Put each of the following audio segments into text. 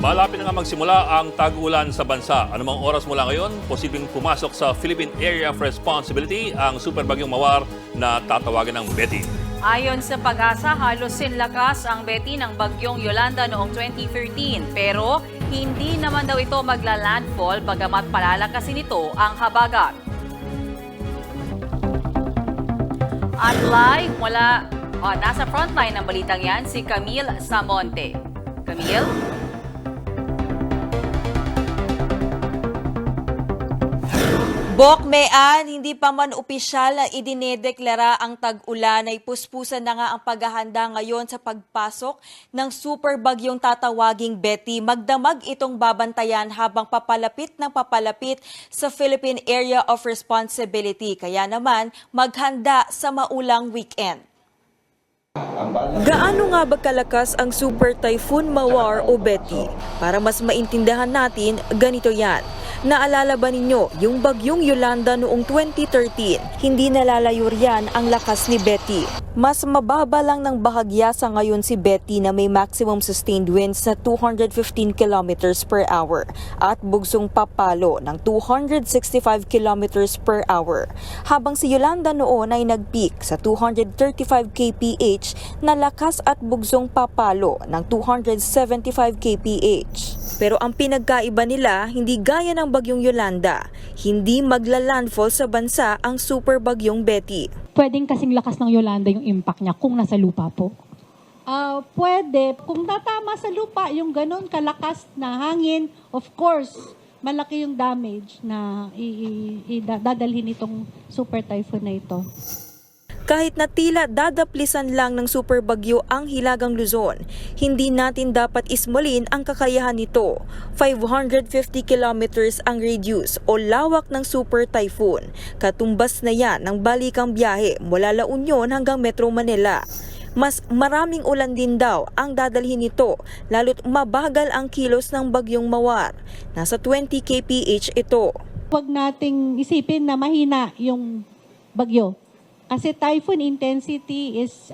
Malapit na nga magsimula ang tag-ulan sa bansa. Anumang oras mula ngayon, posibleng pumasok sa Philippine Area of Responsibility ang superbagyong Mawar na tatawagan ng Betty. Ayon sa Pag-asa, halos sinlakas ang Betty ng bagyong Yolanda noong 2013. Pero hindi naman daw ito magla-landfall bagamat palalakasin ito ang habagat. At live mula nasa frontline ng balitang yan, si Camille Samonte. Camille? Bokmean, hindi pa man opisyal na idinedeklara ang tag-ulan ay puspusan na nga ang paghahanda ngayon sa pagpasok ng super bagyong tatawaging Betty. Magdamag itong babantayan habang papalapit ng papalapit sa Philippine Area of Responsibility. Kaya naman, maghanda sa maulang weekend. Gaano nga ba kalakas ang Super Typhoon Mawar o Betty? Para mas maintindihan natin, ganito yan. Naalala ba ninyo yung bagyong Yolanda noong 2013? Hindi nalalayo riyan ang lakas ni Betty. Mas mababa lang ng bahagya sa ngayon si Betty na may maximum sustained winds na 215 kilometers per hour at bugsong papalo ng 265 kilometers per hour. Habang si Yolanda noon ay nag-peak sa 235 kph na lakas at bugsong papalo ng 275 kph. Pero ang pinagkaiba nila, hindi gaya ng bagyong Yolanda, hindi magla-landfall sa bansa ang super bagyong Betty. Pwedeng kasing lakas ng Yolanda yung impact niya kung nasa lupa po? Pwede. Kung tatama sa lupa, yung ganun kalakas na hangin, of course, malaki yung damage na dadalhin itong super typhoon na ito. Kahit na tila dadaplisan lang ng super bagyo ang Hilagang Luzon, hindi natin dapat ismulin ang kakayahan nito. 550 kilometers ang radius o lawak ng super typhoon. Katumbas na yan ng balikang biyahe mula La Union hanggang Metro Manila. Mas maraming ulan din daw ang dadalhin nito, lalo't mabagal ang kilos ng bagyong Mawar. Nasa 20 kph ito. Huwag nating isipin na mahina yung bagyo. Kasi typhoon intensity is,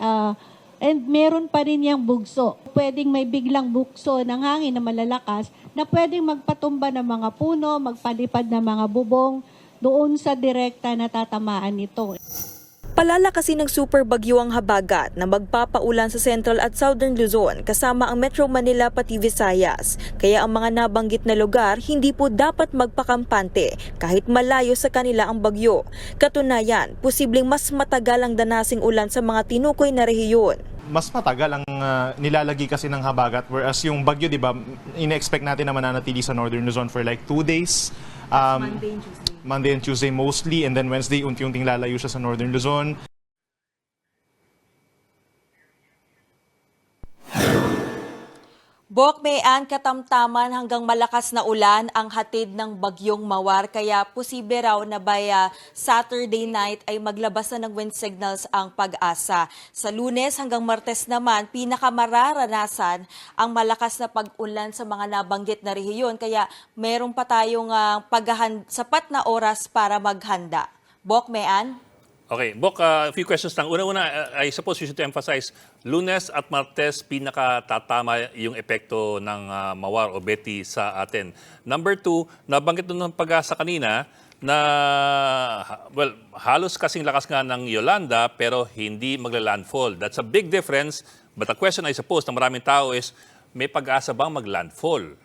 and meron pa rin yung bugso. Pwedeng may biglang bugso ng hangin na malalakas na pwedeng magpatumba ng mga puno, magpalipad ng mga bubong doon sa direkta na tatamaan nito. Palalakasin ng super bagyo ang habagat na magpapaulan sa Central at Southern Luzon kasama ang Metro Manila pati Visayas. Kaya ang mga nabanggit na lugar hindi po dapat magpakampante kahit malayo sa kanila ang bagyo. Katunayan, posibleng mas matagal ang danasing ulan sa mga tinukoy na rehiyon. Mas matagal ang nilalagi kasi ng habagat, whereas yung bagyo, di ba, ina-expect natin na mananatili sa Northern Luzon for like 2 days. Monday and Tuesday mostly, and then Wednesday unti-unting lalayo siya sa Northern Luzon. Bokmean, katamtaman hanggang malakas na ulan ang hatid ng bagyong Mawar kaya posible raw na by Saturday night ay maglabas na ng wind signals ang Pag-asa. Sa Lunes hanggang Martes naman, pinakamararanasan ang malakas na pag-ulan sa mga nabanggit na rehiyon kaya meron pa tayong sapat na oras para maghanda. Bokmean? Okay, Bok, a few questions lang. Una-una, I suppose you should emphasize, Lunes at Martes, pinakatatama yung epekto ng Mawar o Betty sa atin. Number two, nabanggit doon ng Pag-asa kanina na, well, halos kasing lakas nga ng Yolanda pero hindi magla-landfall. That's a big difference. But the question I suppose ng maraming tao is, may pag-asa bang mag-landfall?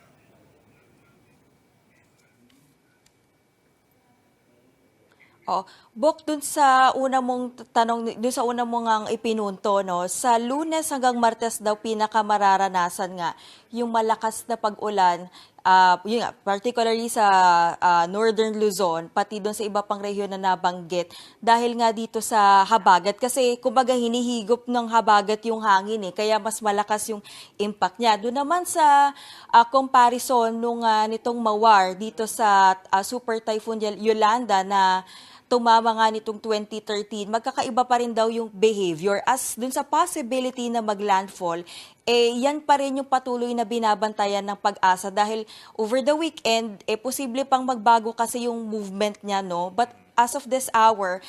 Bok, dun sa una mong tanong, dun sa una mong ang ipinunto, no, sa Lunes hanggang Martes daw pinakamararanasan nga yung malakas na pag-ulan, yun nga, particularly sa Northern Luzon, pati dun sa iba pang rehiyon na nabanggit, dahil nga dito sa habagat, kasi kumbaga hinihigop ng habagat yung hangin kaya mas malakas yung impact niya. Doon naman sa comparison nitong Mawar dito sa Super Typhoon Yolanda na tumama nga nitong 2013, magkakaiba pa rin daw yung behavior. As dun sa possibility na maglandfall, yan pa rin yung patuloy na binabantayan ng Pag-asa dahil over the weekend, posible pang magbago kasi yung movement niya, no? But as of this hour,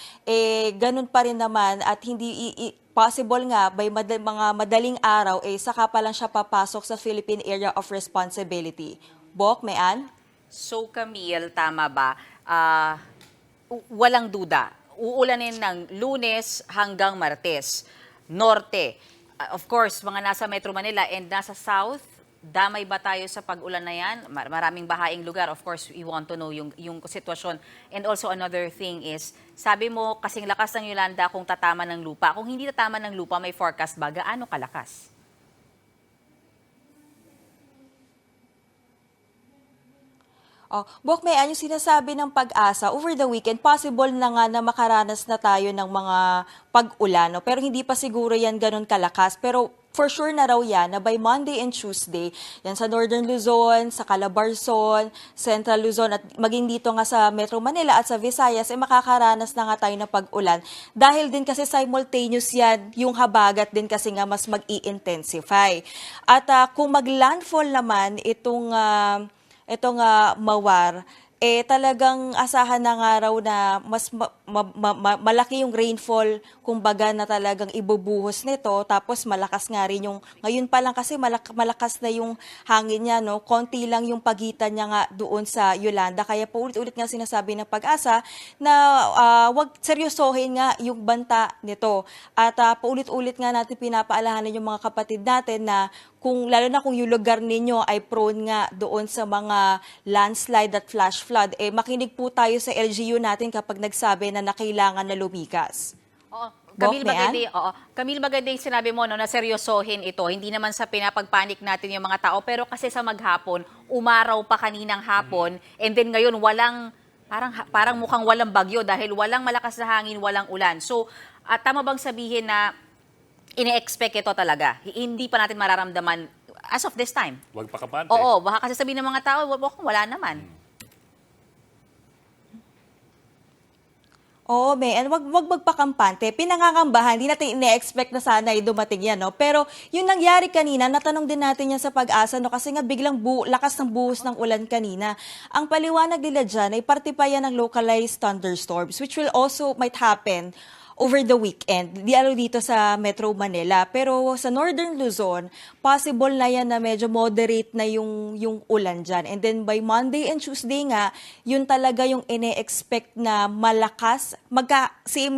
ganun pa rin naman at hindi possible nga by mga madaling araw, saka pa lang siya papasok sa Philippine Area of Responsibility. Bok, Mayan? So Camille, tama ba? Walang duda. Uulanin ng Lunes hanggang Martes. Norte. Of course, mga nasa Metro Manila and nasa South, damay ba tayo sa pag-ulan na yan? Maraming bahaing lugar. Of course, we want to know yung sitwasyon. And also another thing is, sabi mo, kasing lakas ng Yolanda kung tatama ng lupa. Kung hindi tatama ng lupa, may forecast ba? Gaano kalakas? Bok, may yung sinasabi ng Pag-asa, over the weekend, possible na nga na makaranas na tayo ng mga pag-ulan. No? Pero hindi pa siguro yan ganun kalakas. Pero for sure na raw yan na by Monday and Tuesday, yan sa Northern Luzon, sa Calabarzon, Central Luzon, at maging dito nga sa Metro Manila at sa Visayas, makakaranas na nga tayo ng pag-ulan. Dahil din kasi simultaneous yan, yung habagat din kasi nga mas mag-i-intensify. At kung mag-landfall naman itong Mawar, talagang asahan na nga raw na mas malaki yung rainfall, kumbaga na talagang ibubuhos nito, tapos malakas nga rin yung, ngayon pa lang kasi malakas na yung hangin niya, no? Konti lang yung pagitan niya nga doon sa Yolanda, kaya paulit-ulit nga sinasabi ng Pag-asa na wag seryosohin nga yung banta nito. At paulit-ulit nga natin pinapaalahanan yung mga kapatid natin na lalo na kung yung lugar ninyo ay prone nga doon sa mga landslide at flash flood, makinig po tayo sa LGU natin kapag nagsabi na kailangan na lumikas. Oo. Camille, maganda yung sinabi mo, no, na seryosohin ito. Hindi naman sa pinapagpanik natin yung mga tao, pero kasi sa maghapon, umaraw pa kaninang hapon, and then ngayon parang mukhang walang bagyo dahil walang malakas na hangin, walang ulan. So, tama bang sabihin na ine-expect ito talaga? Hindi pa natin mararamdaman as of this time. Huwag pa kapante. Oo, baka kasi sabihin ng mga tao, wala naman. Oo, and wag magpakampante. Pinangangambahan, hindi natin ine-expect na sana ay dumating yan, no? Pero yung nangyari kanina, natanong din natin yan sa Pag-asa, no? Kasi nga biglang lakas ng buhos ng ulan kanina. Ang paliwanag nila dyan ay parte pa yan ng localized thunderstorms, which will also might happen over the weekend, lalo dito sa Metro Manila. Pero sa Northern Luzon, possible na yan na medyo moderate na yung ulan dyan. And then by Monday and Tuesday nga, yun talaga yung ine-expect na malakas, same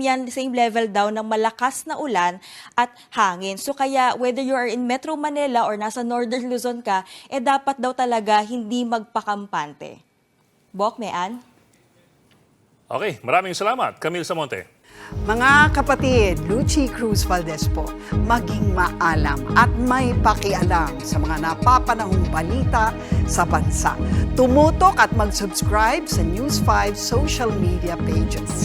level daw ng malakas na ulan at hangin. So kaya whether you are in Metro Manila or nasa Northern Luzon ka, dapat daw talaga hindi magpakampante. Bok, Mayan? Okay, maraming salamat, Camille Samonte. Mga kapatid, Lucy Cruz Valdez po, maging maalam at may pakialam sa mga napapanahong balita sa bansa. Tumutok at mag-subscribe sa News 5 social media pages.